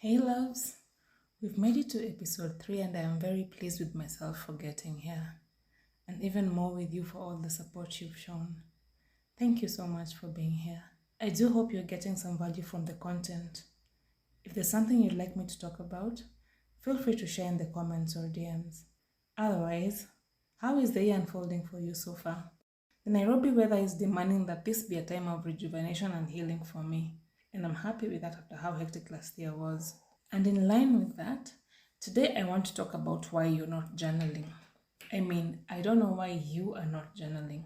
Hey loves, we've made it to episode 3 and I am very pleased with myself for getting here and even more with you for all the support you've shown. Thank you so much for being here. I do hope you're getting some value from the content. If there's something you'd like me to talk about, feel free to share in the comments or DMs. Otherwise, how is the year unfolding for you so far? The Nairobi weather is demanding that this be a time of rejuvenation and healing for me, and I'm happy with that after how hectic last year was. And in line with that, today I want to talk about why you're not journaling. I don't know why you are not journaling,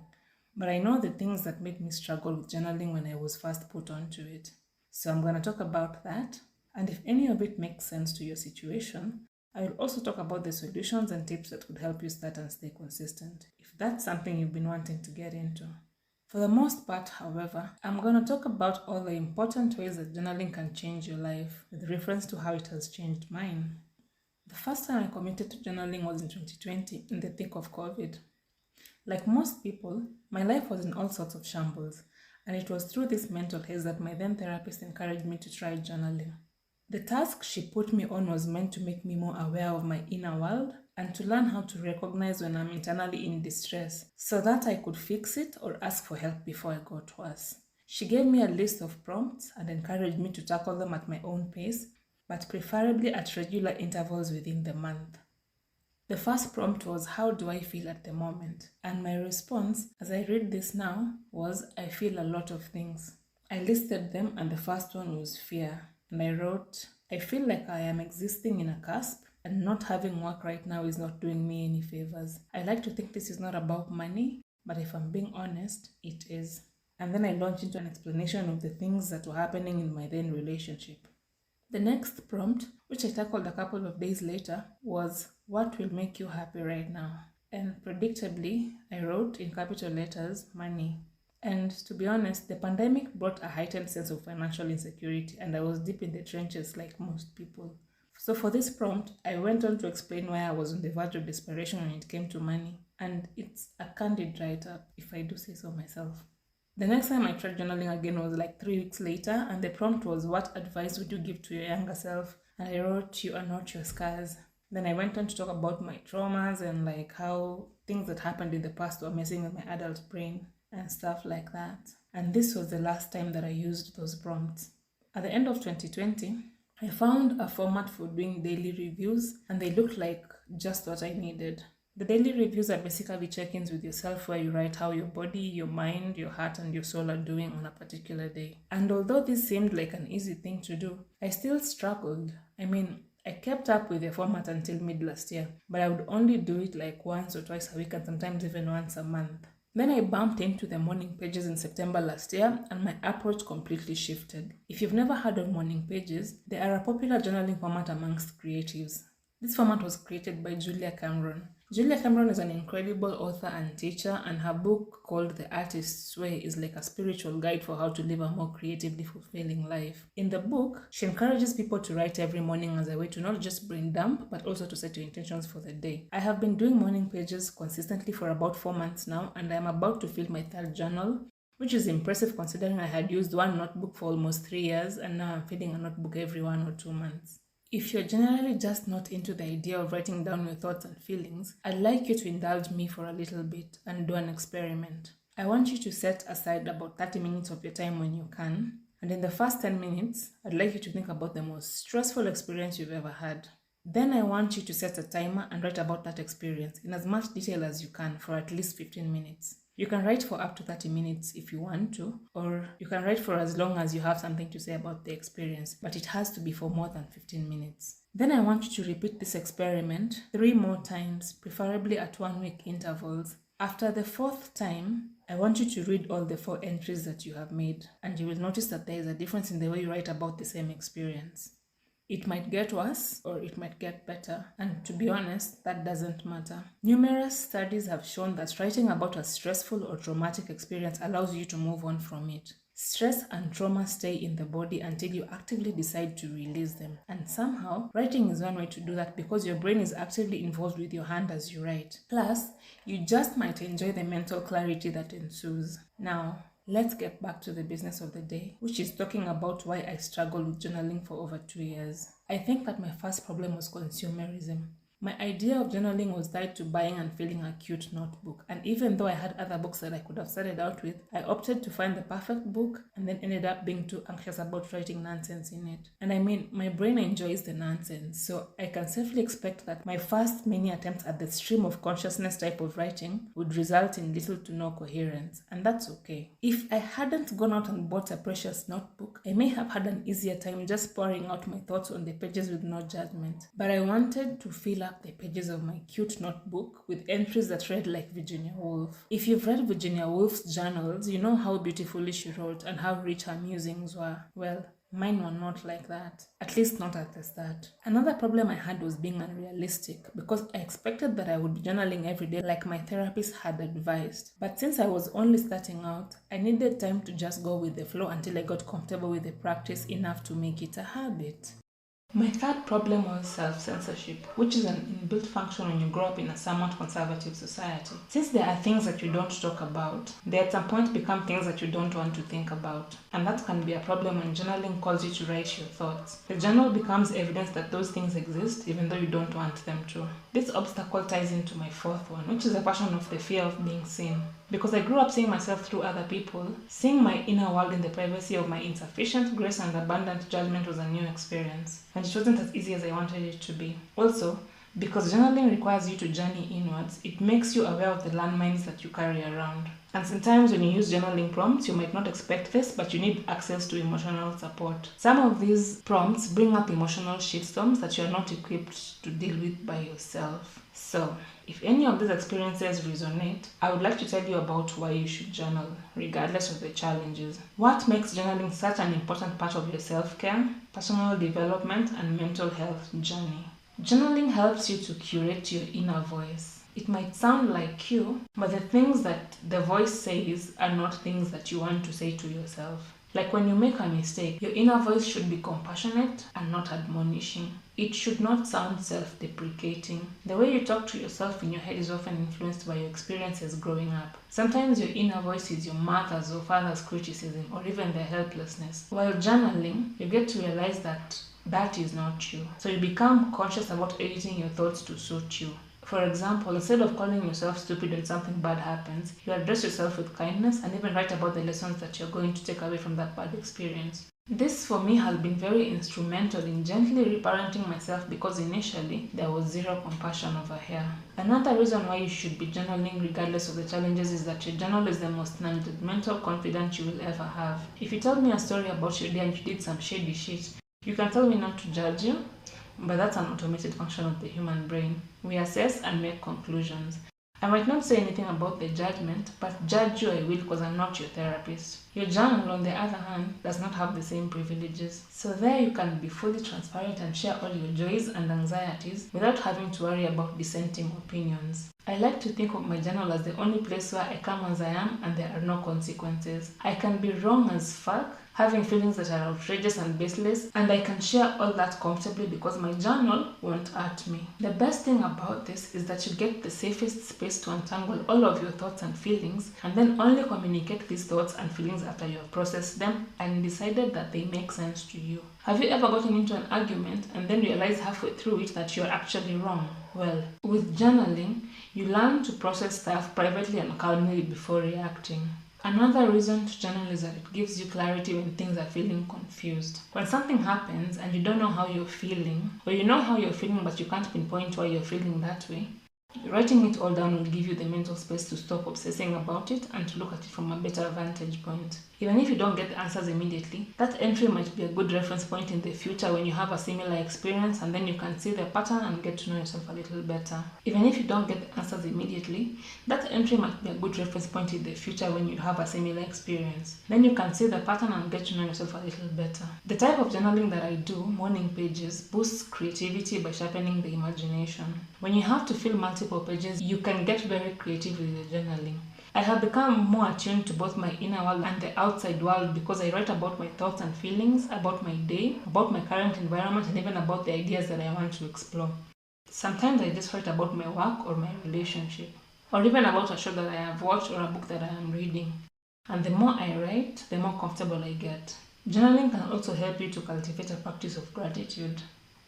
but I know the things that made me struggle with journaling when I was first put onto it. So I'm going to talk about that, and if any of it makes sense to your situation, I will also talk about the solutions and tips that could help you start and stay consistent, if that's something you've been wanting to get into. For the most part, however, I'm going to talk about all the important ways that journaling can change your life, with reference to how it has changed mine. The first time I committed to journaling was in 2020, in the thick of COVID. Like most people, my life was in all sorts of shambles, and it was through this mental haze that my then therapist encouraged me to try journaling. The task she put me on was meant to make me more aware of my inner world and to learn how to recognize when I'm internally in distress so that I could fix it or ask for help before I got worse. She gave me a list of prompts and encouraged me to tackle them at my own pace, but preferably at regular intervals within the month. The first prompt was, how do I feel at the moment? And my response, as I read this now, was, I feel a lot of things. I listed them and the first one was fear. And I wrote, I feel like I am existing in a cusp and not having work right now is not doing me any favors. I like to think this is not about money, but if I'm being honest, it is. And then I launched into an explanation of the things that were happening in my then relationship. The next prompt, which I tackled a couple of days later, was, what will make you happy right now? And predictably, I wrote in capital letters, money. And to be honest, the pandemic brought a heightened sense of financial insecurity, and I was deep in the trenches like most people. So for this prompt, I went on to explain why I was on the verge of desperation when it came to money. And it's a candid write-up, if I do say so myself. The next time I tried journaling again was like 3 weeks later, and the prompt was, what advice would you give to your younger self? And I wrote, you are not your scars. Then I went on to talk about my traumas and like how things that happened in the past were messing with my adult brain and stuff like that. And this was the last time that I used those prompts. At the end of 2020, I found a format for doing daily reviews, and they looked like just what I needed. The daily reviews are basically check-ins with yourself where you write how your body, your mind, your heart, and your soul are doing on a particular day. And although this seemed like an easy thing to do, I still struggled. I kept up with the format until mid last year, but I would only do it like once or twice a week and sometimes even once a month. Then I bumped into the morning pages in September last year and my approach completely shifted. If you've never heard of morning pages, they are a popular journaling format amongst creatives. This format was created by Julia Cameron. Julia Cameron is an incredible author and teacher, and her book called The Artist's Way is like a spiritual guide for how to live a more creatively fulfilling life. In the book, she encourages people to write every morning as a way to not just brain dump, but also to set your intentions for the day. I have been doing morning pages consistently for about 4 months now, and I'm about to fill my third journal, which is impressive considering I had used one notebook for almost 3 years, and now I'm filling a notebook every 1 or 2 months. If you're generally just not into the idea of writing down your thoughts and feelings, I'd like you to indulge me for a little bit and do an experiment. I want you to set aside about 30 minutes of your time when you can, and in the first 10 minutes, I'd like you to think about the most stressful experience you've ever had. Then I want you to set a timer and write about that experience in as much detail as you can for at least 15 minutes. You can write for up to 30 minutes if you want to, or you can write for as long as you have something to say about the experience, but it has to be for more than 15 minutes. Then I want you to repeat this experiment 3 more times, preferably at 1-week intervals. After the 4th time, I want you to read all the 4 entries that you have made, and you will notice that there is a difference in the way you write about the same experience. It might get worse or it might get better, and to be honest, that doesn't matter. Numerous studies have shown that writing about a stressful or traumatic experience allows you to move on from it. Stress and trauma stay in the body until you actively decide to release them. And somehow, writing is one way to do that because your brain is actively involved with your hand as you write. Plus, you just might enjoy the mental clarity that ensues. Now, Let's get back to the business of the day, which is talking about why I struggled with journaling for over 2 years. I think that my first problem was consumerism. My idea of journaling was tied to buying and filling a cute notebook, and even though I had other books that I could have started out with, I opted to find the perfect book and then ended up being too anxious about writing nonsense in it. And I mean, my brain enjoys the nonsense, so I can safely expect that my first many attempts at the stream of consciousness type of writing would result in little to no coherence, and that's okay. If I hadn't gone out and bought a precious notebook, I may have had an easier time just pouring out my thoughts on the pages with no judgment. But I wanted to fill up the pages of my cute notebook with entries that read like Virginia Woolf. If you've read Virginia Woolf's journals, you know how beautifully she wrote and how rich her musings were. Well, mine were not like that, at least not at the start. Another problem I had was being unrealistic because I expected that I would be journaling every day like my therapist had advised. But since I was only starting out, I needed time to just go with the flow until I got comfortable with the practice enough to make it a habit. My third problem was self-censorship, which is an inbuilt function when you grow up in a somewhat conservative society. Since there are things that you don't talk about, they at some point become things that you don't want to think about. And that can be a problem when journaling calls you to write your thoughts. The journal becomes evidence that those things exist even though you don't want them to. This obstacle ties into my fourth one, which is a version of the fear of being seen. Because I grew up seeing myself through other people, seeing my inner world in the privacy of my insufficient grace and abundant judgment was a new experience. And it wasn't as easy as I wanted it to be. Also, because journaling requires you to journey inwards, it makes you aware of the landmines that you carry around. And sometimes when you use journaling prompts, you might not expect this, but you need access to emotional support. Some of these prompts bring up emotional shitstorms that you are not equipped to deal with by yourself. So, if any of these experiences resonate, I would like to tell you about why you should journal, regardless of the challenges. What makes journaling such an important part of your self-care, personal development, and mental health journey? Journaling helps you to curate your inner voice. It might sound like you, but the things that the voice says are not things that you want to say to yourself. Like when you make a mistake, your inner voice should be compassionate and not admonishing. It should not sound self-deprecating. The way you talk to yourself in your head is often influenced by your experiences growing up. Sometimes your inner voice is your mother's or father's criticism or even their helplessness. While journaling, you get to realize that that is not you. So you become conscious about editing your thoughts to suit you. For example, instead of calling yourself stupid when something bad happens, you address yourself with kindness and even write about the lessons that you're going to take away from that bad experience. This for me has been very instrumental in gently reparenting myself because initially there was zero compassion over here. Another reason why you should be journaling regardless of the challenges is that your journal is the most non-judgmental confidant you will ever have. If you tell me a story about your day and you did some shady shit, you can tell me not to judge you, but that's an automated function of the human brain. We assess and make conclusions. I might not say anything about the judgment, but judge you I will because I'm not your therapist. Your journal, on the other hand, does not have the same privileges. So there you can be fully transparent and share all your joys and anxieties without having to worry about dissenting opinions. I like to think of my journal as the only place where I come as I am and there are no consequences. I can be wrong as fuck, having feelings that are outrageous and baseless, and I can share all that comfortably because my journal won't hurt me. The best thing about this is that you get the safest space to untangle all of your thoughts and feelings and then only communicate these thoughts and feelings after you have processed them and decided that they make sense to you. Have you ever gotten into an argument and then realized halfway through it that you're actually wrong? Well, with journaling, you learn to process stuff privately and calmly before reacting. Another reason to journal is that it gives you clarity when things are feeling confused. When something happens and you don't know how you're feeling, or you know how you're feeling but you can't pinpoint why you're feeling that way, writing it all down will give you the mental space to stop obsessing about it and to look at it from a better vantage point. Even if you don't get the answers immediately, that entry might be a good reference point in the future when you have a similar experience, and then you can see the pattern and get to know yourself a little better. Even if you don't get the answers immediately, that entry might be a good reference point in the future when you have a similar experience. Then you can see the pattern and get to know yourself a little better. The type of journaling that I do, morning pages, boosts creativity by sharpening the imagination. When you have to fill multiple pages, you can get very creative with your journaling. I have become more attuned to both my inner world and the outside world because I write about my thoughts and feelings, about my day, about my current environment, and even about the ideas that I want to explore. Sometimes I just write about my work or my relationship, or even about a show that I have watched or a book that I am reading. And the more I write, the more comfortable I get. Journaling can also help you to cultivate a practice of gratitude.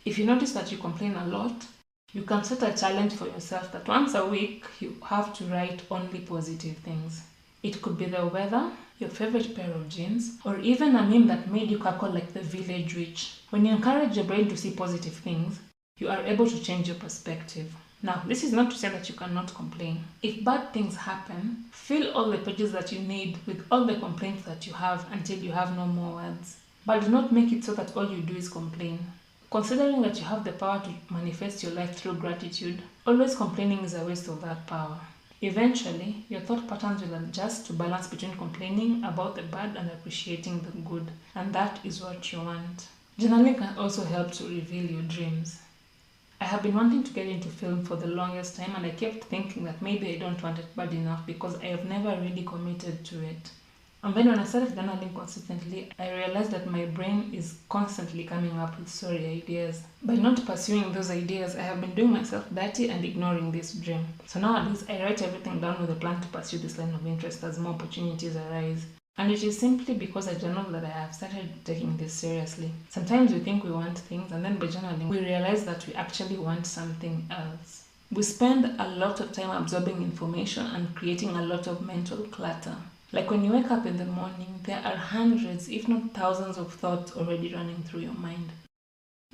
If you notice that you complain a lot, you can set a challenge for yourself that once a week you have to write only positive things. It could be the weather, your favorite pair of jeans, or even a meme that made you cackle like the village witch. When you encourage your brain to see positive things, you are able to change your perspective. Now, this is not to say that you cannot complain. If bad things happen, fill all the pages that you need with all the complaints that you have until you have no more words. But do not make it so that all you do is complain. Considering that you have the power to manifest your life through gratitude, always complaining is a waste of that power. Eventually, your thought patterns will adjust to balance between complaining about the bad and appreciating the good, and that is what you want. Journaling can also help to reveal your dreams. I have been wanting to get into film for the longest time, and I kept thinking that maybe I don't want it bad enough because I have never really committed to it. And then when I started journaling consistently, I realized that my brain is constantly coming up with story ideas. By not pursuing those ideas, I have been doing myself dirty and ignoring this dream. So nowadays, I write everything down with a plan to pursue this line of interest as more opportunities arise. And it is simply because I journal that I have started taking this seriously. Sometimes we think we want things, and then by journaling, we realize that we actually want something else. We spend a lot of time absorbing information and creating a lot of mental clutter. Like when you wake up in the morning, there are hundreds, if not thousands of thoughts already running through your mind.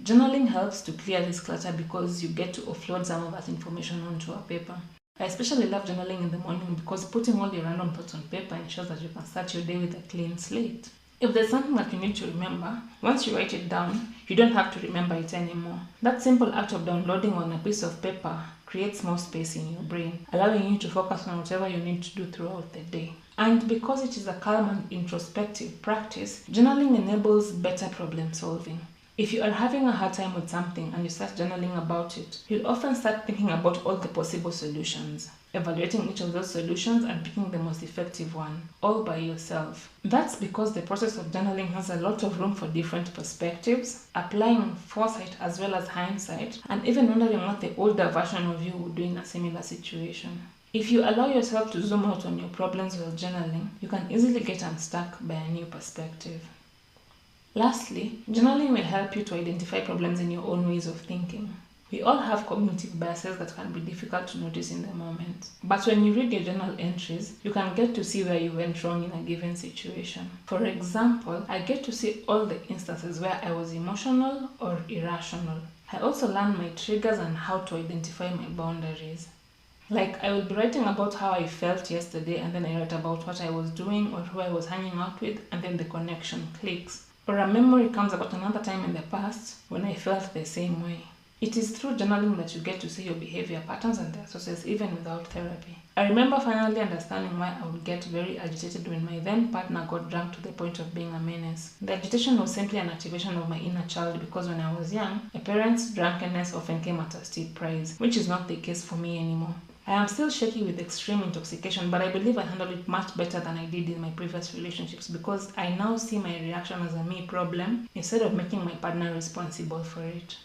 Journaling helps to clear this clutter because you get to offload some of that information onto a paper. I especially love journaling in the morning because putting all your random thoughts on paper ensures that you can start your day with a clean slate. If there's something that you need to remember, once you write it down, you don't have to remember it anymore. That simple act of downloading on a piece of paper creates more space in your brain, allowing you to focus on whatever you need to do throughout the day. And because it is a calm and introspective practice, journaling enables better problem solving. If you are having a hard time with something and you start journaling about it, you'll often start thinking about all the possible solutions, evaluating each of those solutions and picking the most effective one, all by yourself. That's because the process of journaling has a lot of room for different perspectives, applying foresight as well as hindsight, and even wondering what the older version of you would do in a similar situation. If you allow yourself to zoom out on your problems while journaling, you can easily get unstuck by a new perspective. Lastly, journaling will help you to identify problems in your own ways of thinking. We all have cognitive biases that can be difficult to notice in the moment. But when you read your journal entries, you can get to see where you went wrong in a given situation. For example, I get to see all the instances where I was emotional or irrational. I also learn my triggers and how to identify my boundaries. Like, I will be writing about how I felt yesterday, and then I write about what I was doing or who I was hanging out with, and then the connection clicks. Or a memory comes about another time in the past when I felt the same way. It is through journaling that you get to see your behavior patterns and their sources even without therapy. I remember finally understanding why I would get very agitated when my then partner got drunk to the point of being a menace. The agitation was simply an activation of my inner child because when I was young, a parent's drunkenness often came at a steep price, which is not the case for me anymore. I am still shaky with extreme intoxication, but I believe I handled it much better than I did in my previous relationships because I now see my reaction as a me problem instead of making my partner responsible for it.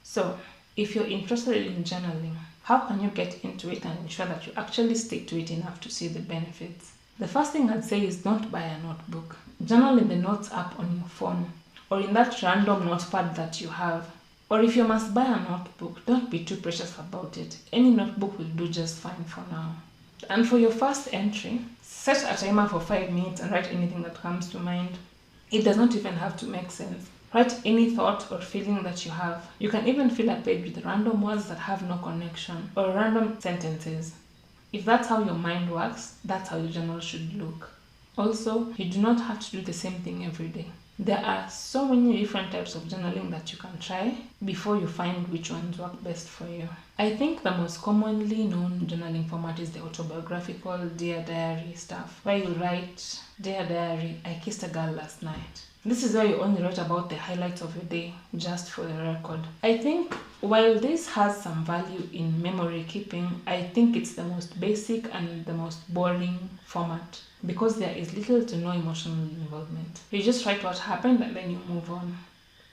So, if you're interested in journaling, how can you get into it and ensure that you actually stick to it enough to see the benefits? The first thing I'd say is don't buy a notebook. Journal in the notes app on your phone or in that random notepad that you have. Or if you must buy a notebook, don't be too precious about it. Any notebook will do just fine for now. And for your first entry, set a timer for 5 minutes and write anything that comes to mind. It does not even have to make sense. Write any thought or feeling that you have. You can even fill a page with random words that have no connection or random sentences. If that's how your mind works, that's how your journal should look. Also, you do not have to do the same thing every day. There are so many different types of journaling that you can try before you find which ones work best for you. I think the most commonly known journaling format is the autobiographical Dear Diary stuff, where you write, Dear Diary, I kissed a girl last night. This is where you only write about the highlights of your day, just for the record. I think while this has some value in memory keeping, I think it's the most basic and the most boring format because there is little to no emotional involvement. You just write what happened and then you move on.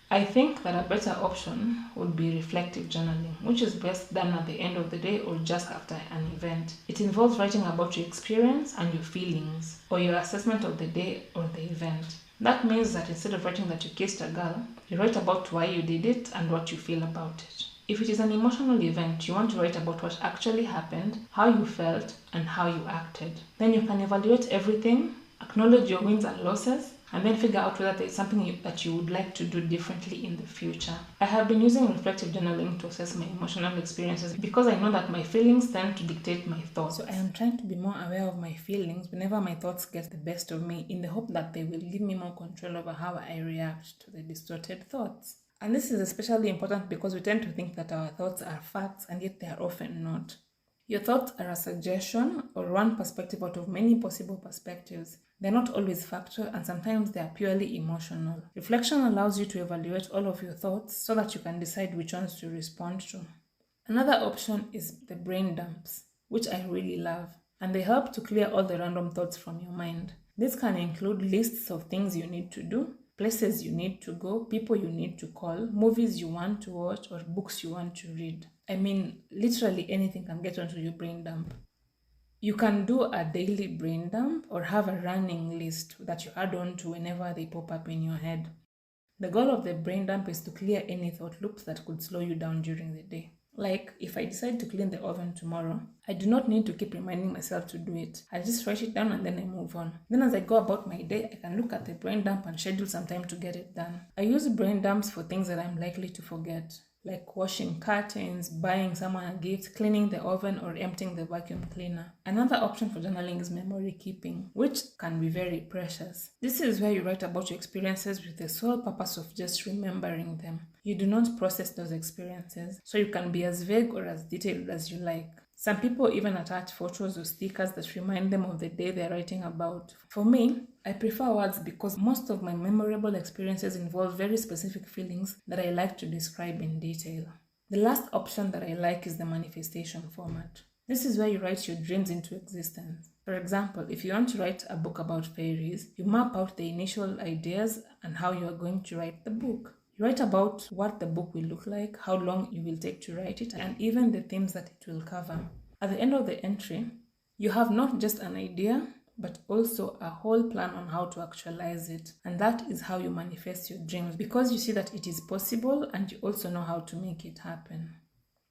I think that a better option would be reflective journaling, which is best done at the end of the day or just after an event. It involves writing about your experience and your feelings, or your assessment of the day or the event. That means that instead of writing that you kissed a girl, you write about why you did it and what you feel about it. If it is an emotional event, you want to write about what actually happened, how you felt, and how you acted. Then you can evaluate everything, acknowledge your wins and losses, and then figure out whether there is something that you would like to do differently in the future. I have been using reflective journaling to assess my emotional experiences because I know that my feelings tend to dictate my thoughts. So I am trying to be more aware of my feelings whenever my thoughts get the best of me, in the hope that they will give me more control over how I react to the distorted thoughts. And this is especially important because we tend to think that our thoughts are facts, and yet they are often not. Your thoughts are a suggestion or one perspective out of many possible perspectives. They're not always factual, and sometimes they are purely emotional. Reflection allows you to evaluate all of your thoughts so that you can decide which ones to respond to. Another option is the brain dumps, which I really love, and they help to clear all the random thoughts from your mind. This can include lists of things you need to do, places you need to go, people you need to call, movies you want to watch, or books you want to read. I mean, literally anything can get onto your brain dump. You can do a daily brain dump or have a running list that you add on to whenever they pop up in your head. The goal of the brain dump is to clear any thought loops that could slow you down during the day. Like, if I decide to clean the oven tomorrow, I do not need to keep reminding myself to do it. I just write it down and then I move on. Then as I go about my day, I can look at the brain dump and schedule some time to get it done. I use brain dumps for things that I'm likely to forget, like washing curtains, buying someone a gift, cleaning the oven, or emptying the vacuum cleaner. Another option for journaling is memory keeping, which can be very precious. This is where you write about your experiences with the sole purpose of just remembering them. You do not process those experiences, so you can be as vague or as detailed as you like. Some people even attach photos or stickers that remind them of the day they're writing about. For me, I prefer words because most of my memorable experiences involve very specific feelings that I like to describe in detail. The last option that I like is the manifestation format. This is where you write your dreams into existence. For example, if you want to write a book about fairies, you map out the initial ideas and how you are going to write the book. You write about what the book will look like, how long you will take to write it, and even the themes that it will cover. At the end of the entry, you have not just an idea, but also a whole plan on how to actualize it. And that is how you manifest your dreams, because you see that it is possible and you also know how to make it happen.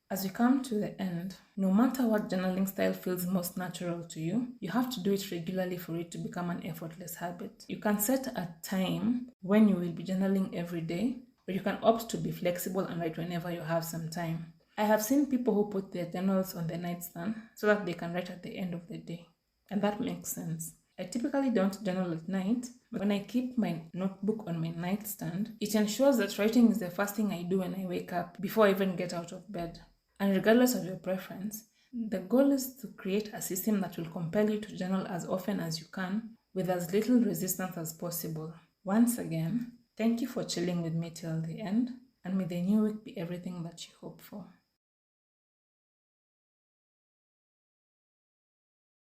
As we come to the end, no matter what journaling style feels most natural to you, you have to do it regularly for it to become an effortless habit. You can set a time when you will be journaling every day, or you can opt to be flexible and write whenever you have some time. I have seen people who put their journals on the nightstand so that they can write at the end of the day. And that makes sense. I typically don't journal at night, but when I keep my notebook on my nightstand, it ensures that writing is the first thing I do when I wake up before I even get out of bed. And regardless of your preference, the goal is to create a system that will compel you to journal as often as you can with as little resistance as possible. Once again, thank you for chilling with me till the end, and may the new week be everything that you hope for.